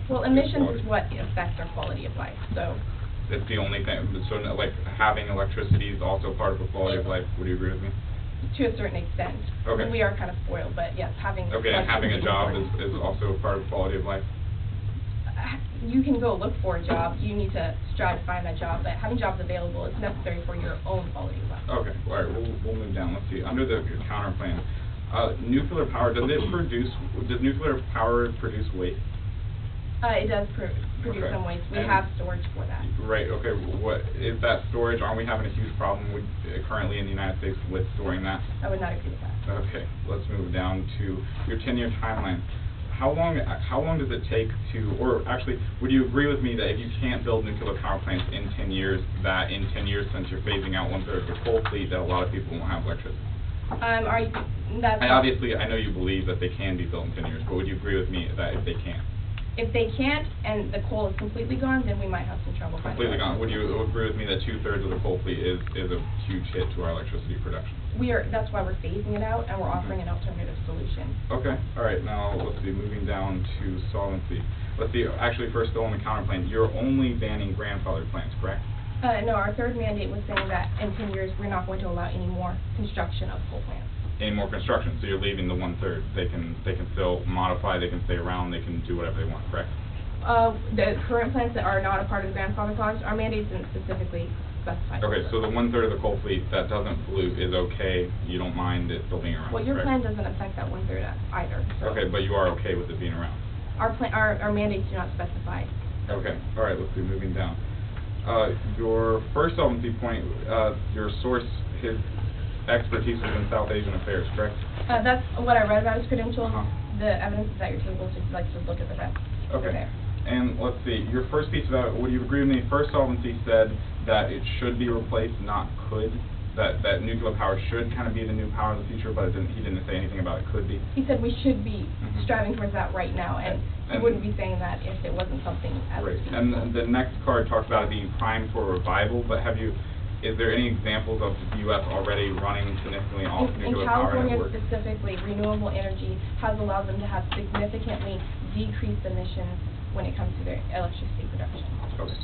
still. Well, emissions is what affects our quality of life, so. It's the only thing, so like having electricity is also part of the quality of life. Would you agree with me? To a certain extent. Okay. We are kind of spoiled, but yes, having. Okay, and having a job is also a part of quality of life? You can go look for a job. You need to strive to find that job, but having jobs available is necessary for your own quality of life. Okay, all right, we'll move down. Let's see. Under the counter plan, nuclear power, does nuclear power produce waste? It does produce Okay. some waste. We And have storage for that. Right, okay. What is that storage? Aren't we having a huge problem currently in the United States with storing that? I would not agree with that. Okay, let's move down to your 10-year timeline. How long does it take to, or actually, would you agree with me that if you can't build nuclear power plants in 10 years, that in 10 years, since you're phasing out 1/3 of the coal fleet, that a lot of people won't have electricity? Obviously, I know you believe that they can be built in 10 years, but would you agree with me that if they can't? If they can't, and the coal is completely gone, then we might have some trouble. Completely gone. Would you agree with me that 2/3 of the coal fleet is a huge hit to our electricity production? That's why we're phasing it out, and we're offering an alternative solution. Okay. All right. Now let's see. Moving down to solvency. Let's see. Actually, first, still on the counter plan, you're only banning grandfathered plants, correct? No. Our third mandate was saying that in 10 years we're not going to allow any more construction of coal plants. Any more construction, so you're leaving the 1/3. They can still modify, they can stay around, they can do whatever they want, correct? The current plants that are not a part of the grandfather clause, our mandate didn't specifically specify. Okay, so the 1/3 of the coal fleet that doesn't pollute is okay, you don't mind it still being around, well, your correct? plan doesn't affect that 1/3 either. So. Okay, but you are okay with it being around? Our mandates do not specify. Okay, all right, let's see, moving down. Your first solvency point, your source, his expertise is in South Asian affairs, correct? That's what I read about his credentials. The evidence is at your table, so if you'd like to look at the rest. Okay. They're there. And let's see, your first piece of that, would you agree with me, first solvency said that it should be replaced, not could, that nuclear power should kind of be the new power of the future, but he didn't say anything about it could be? He said we should be striving towards that right now, and he wouldn't be saying that if it wasn't something as right. And the next card talks about it being primed for revival, but is there any examples of the U.S. already running significantly off nuclear power? In California specifically, renewable energy has allowed them to have significantly decreased emissions when it comes to their electricity production. Okay.